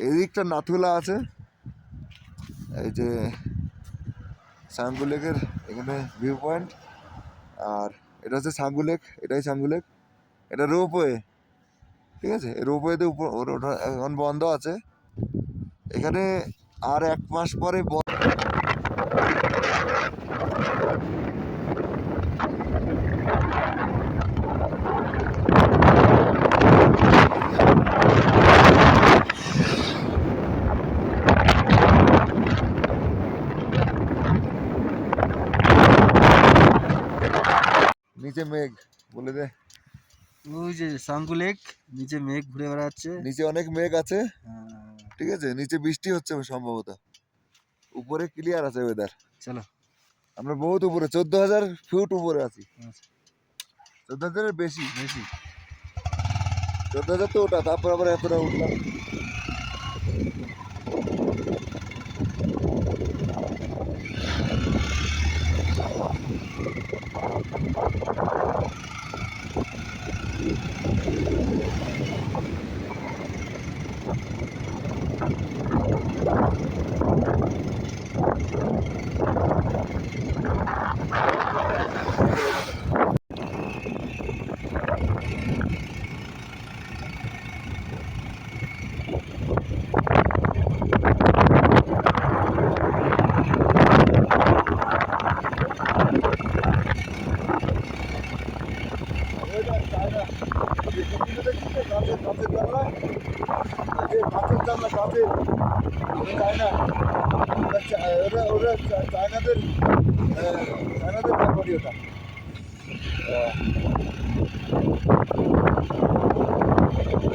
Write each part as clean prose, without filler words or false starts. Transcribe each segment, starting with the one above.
এদিকটা নাথুলা আছে, এই যে সাঙ্গু লেকের এখানে ভিউ পয়েন্ট। আর এটা হচ্ছে সাঙ্গু লেক, এটাই সাঙ্গু লেক। এটা রোপওয়ে, ঠিক আছে। রোপওয়েতে উপর ওটা এখন বন্ধ আছে। এখানে আর 1 মাস পরে নিচে মেঘ বলে দে। ওই যে সাঙ্গু লেক, নিচে মেঘ ঘুরে বেড়াচ্ছে, নিচে অনেক মেঘ আছে, ঠিক আছে। নিচে বৃষ্টি হচ্ছে সম্ভবত, উপরে ক্লিয়ার আছে ওয়েদার। চলো আমরা বহুত উপরে, 14,000 ফুট উপরে আছি। 14,000-এর বেশি, বেশি। 14,000 তো ওটা, তারপর আবার এতটা উঠলাম। চায়নাদের ব্যাপারই ওটা।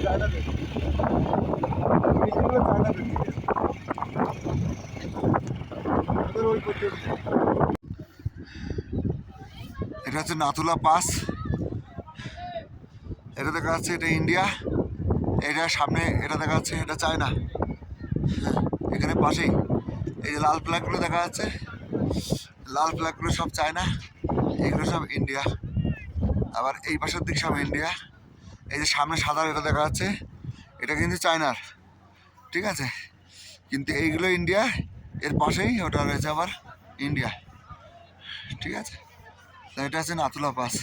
চায়নাদের এটা হচ্ছে নাথুলা পাস। এটা দেখা যাচ্ছে এটা ইন্ডিয়া, এটা সামনে এটা দেখা যাচ্ছে এটা চায়না। এখানে পাশেই এই যে লাল ফ্ল্যাগগুলো দেখা যাচ্ছে, লাল ফ্ল্যাগগুলো সব চায়না, এগুলো সব ইন্ডিয়া। আবার এই পাশের দিক সব ইন্ডিয়া। এই যে সামনে সাদা এটা দেখা যাচ্ছে, এটা কিন্তু চায়নার, ঠিক আছে। কিন্তু এইগুলো ইন্ডিয়া, এর পাশেই ওটা রয়েছে আবার ইন্ডিয়া, ঠিক আছে। তো এটা হচ্ছে নাথুলা পাস।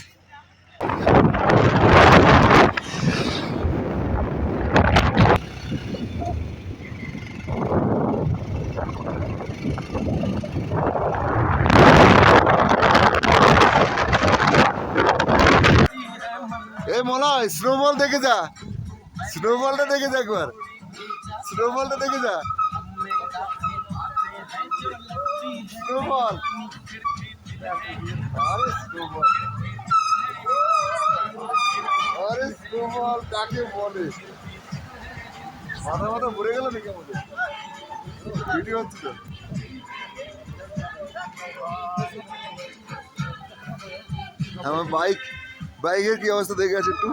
এই মলয় স্নোবল দেখে যা, স্নোবলটা দেখে যা একবার, স্নোবলটা দেখে যা, স্নোবল। আরে স্নোবল, আরে স্নোবল কাকে বলে? মাথা মাথা ভরে গেল নাকি আমাদের? ভিডিও হচ্ছে তো। আমার বাইকের কি অবস্থা দেখে আছে একটু।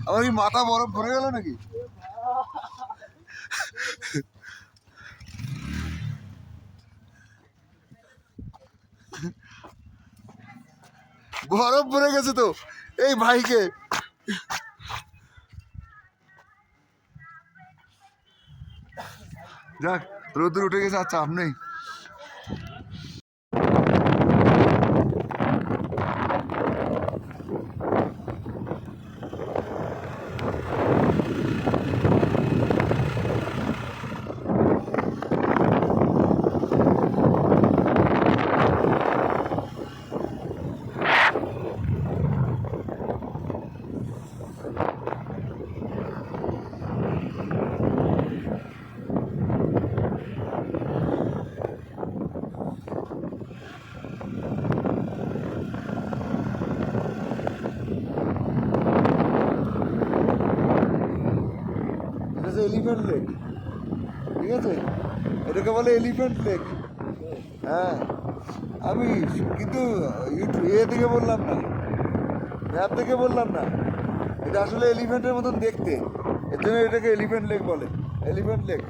আমার কি মাথা বরফ ভরে গেল নাকি? বরফ ভরে গেছে তো এই বাইকে। যাক, রোদ্দুর উঠে গেছে, আর চাপ নেই। এলিফ্যান্ট লেক, ঠিক আছে, এটাকে বলে এলিফ্যান্ট লেক। হ্যাঁ, আমি কিন্তু থেকে বললাম না, ম্যাপ থেকে বললাম না, এটা আসলে এলিফ্যান্টের মতন দেখতে, এর জন্য এটাকে এলিফ্যান্ট লেক বলে, এলিফ্যান্ট লেক।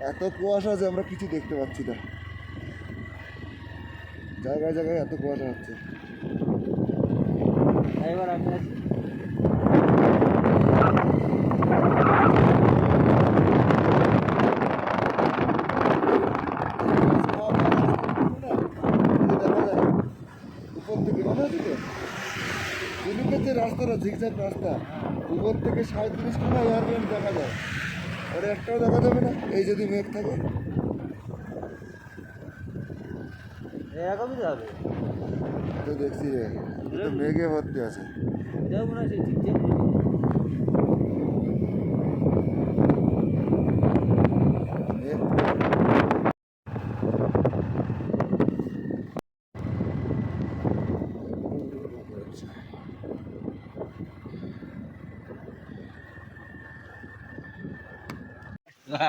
এত কুয়াশা যে আমরা কিছু দেখতে পাচ্ছি না, জায়গায় জায়গায় এত কুয়াশা হচ্ছে। এবার আমি আছি। উপর থেকে মনে আছে তো, ঝিনুকের যে রাস্তাটা ঝিকঝাক রাস্তা, উপর থেকে 37খানা এয়ারপ্লেন দেখা যায়, আর একটাও দেখা যাবে না এই যদি মেঘ থাকে। এরকমই যাবে। তো দেখছি রে, এ তো মেঘে ভর্তি আছে। এটাও মনে হয় সেই ঠিকঠাক মেঘ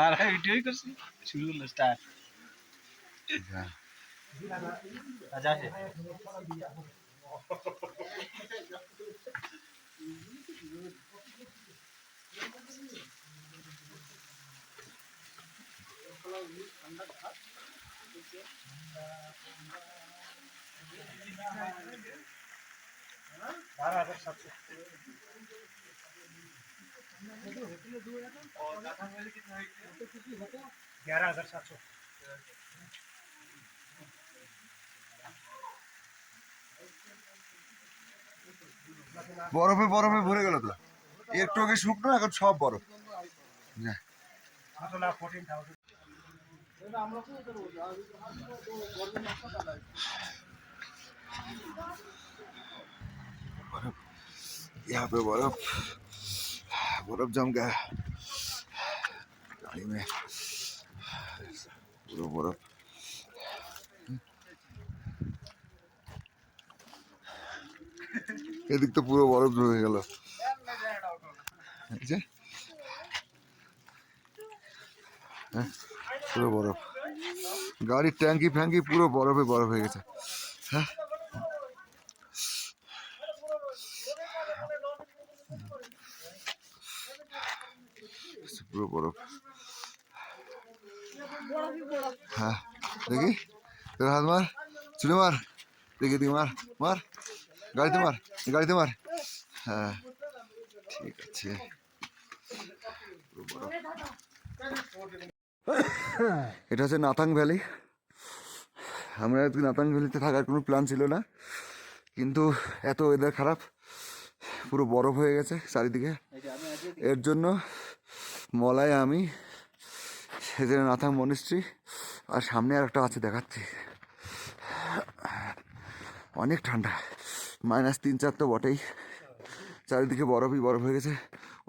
আর আমি ভিডিওই করছি, শুরু করলো স্টার্ট। আচ্ছা আসে। বরফে বরফে ভরে গেল তো, একটু আগে শুকনো, এখন সব বরফ। যা। यहाँ पे बर्फ बर्फ जम गया गाड़ी में, पूरा बर्फ। এদিক তো পুরো বরফ জমে গেল। এই যে, হ্যাঁ, পুরো বরফ, গাড়ির ট্যাঙ্কি ফ্যাঙ্কি পুরো বরফে বরফ হয়ে গেছে। হ্যাঁ, পুরো বরফ। হ্যাঁ, দেখি তোর হাত মার, ছুড়ে মার, দেখি দেখি মার মার, গাড়িতে মার, গাড়িতে মার। হ্যাঁ ঠিক আছে। এটা হচ্ছে নাথাং ভ্যালি। আমরা আজকে নাথাং ভ্যালিতে থাকার কোনো প্ল্যান ছিল না, কিন্তু এত ওয়েদার খারাপ, পুরো বরফ হয়ে গেছে চারিদিকে। এর জন্য মলায় আমি, সেখানে নাথাং মনিস্ট্রি, আর সামনে আর একটা আছে দেখাচ্ছি। অনেক ঠান্ডা, -3-4 তো বটেই, চারিদিকে বরফই বরফ হয়ে গেছে।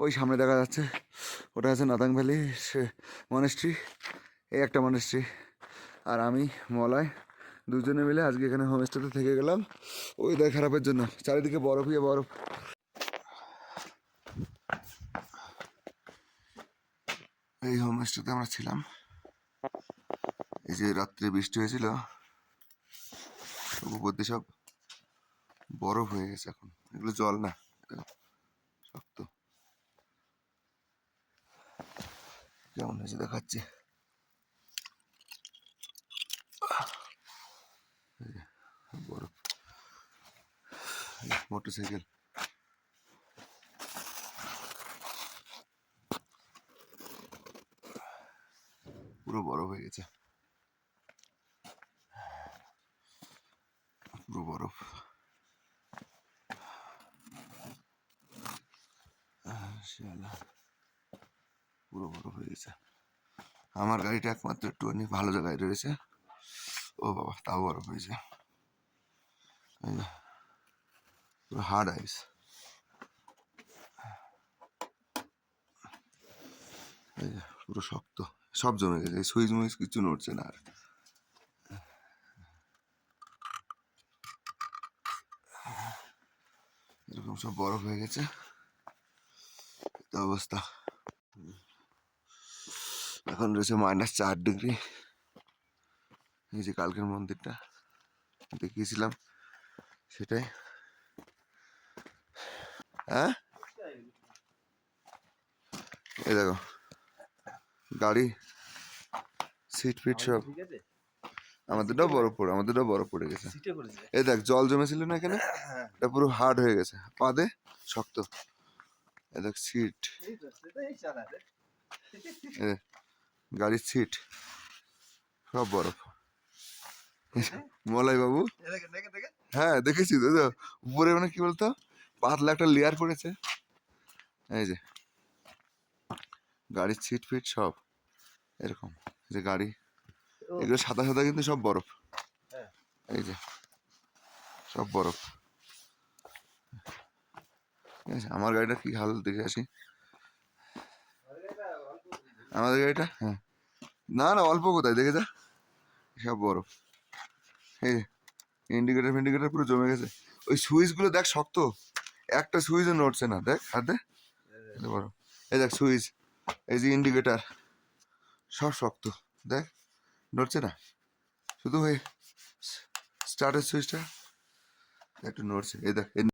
ওই সামনে দেখা যাচ্ছে, ওটা আছে নাথাং ভ্যালি মনেস্ট্রি, এই একটা মনেস্ট্রি। আর আমি মলয় দুজনে মিলে আজকে এখানে হোমস্টেতে থেকে গেলাম ওয়েদার খারাপের জন্য, চারিদিকে বরফই বরফ। এই হোমস্টেতে আমরা ছিলাম, এই যে রাত্রে বৃষ্টি হয়েছিল, উপর দিয়ে সব বরফ হয়ে গেছে এখন, এগুলো জল না, শক্ত। কেমন হয়েছে দেখাচ্ছি, বরফ। মোটরসাইকেল পুরো বরফ হয়ে গেছে, পুরো বরফ। পুরো বরফ হয়ে গেছে। আমার গাড়িটা একমাত্র একটুখানি ভালো জায়গায় রয়েছে, ও বাবা তাও বরফ হয়েছে, পুরো হার্ড আইস। পুরো শক্ত, সব জমে গেছে, সুইচ মুইচ কিছু নড়ছে না আর। এরকম সব বরফ হয়ে গেছে, অবস্থা। এখন রয়েছে -4 ডিগ্রি। এই যে কালকের মন্দিরটা দেখিয়েছিলাম সেটাই। হ্যাঁ, এই দেখো গাড়ি সিট ফিট সব ঠিক আছে আমাদেরটাও বরফ পড়ে গেছে। সিটে করেছে এই দেখ জল জমেছিল না এখানে, এটা পুরো হার্ড হয়ে গেছে, পা দে শক্ত। এই দেখ সিট, এই তো সেটাই চালা রে গাড়ির সিট সব বরফ। মলাই বাবু, দেখে দেখে দেখে হ্যাঁ দেখেছি তো, তো উপরে মানে কি বলতো পাতলা একটা লেয়ার পড়েছে। এই যে গাড়ির সিট ফিট সব এরকম, যে গাড়ি এগুলো সাদা সাদা কিন্তু সব বরফ। হ্যাঁ। এই যে সব বরফ। ঠিক আছে, আমার গাড়িটা কি হাল দেখে আসি। আমাদের গাড়িটা, হ্যাঁ না না অল্প কোথায়, দেখে যা সব বরফ। এই ইন্ডিকেটার ফিন্ডিকেটার পুরো জমে গেছে। ওই সুইচগুলো দেখ শক্ত, একটা সুইচও নড়ছে না, দেখ হাতে বরফ। এই দেখ সুইচ, এই যে ইন্ডিকেটার সব শক্ত, দেখ নড়ছে না, শুধু ওই স্টার্টের সুইচটা একটু নড়ছে। এই দেখ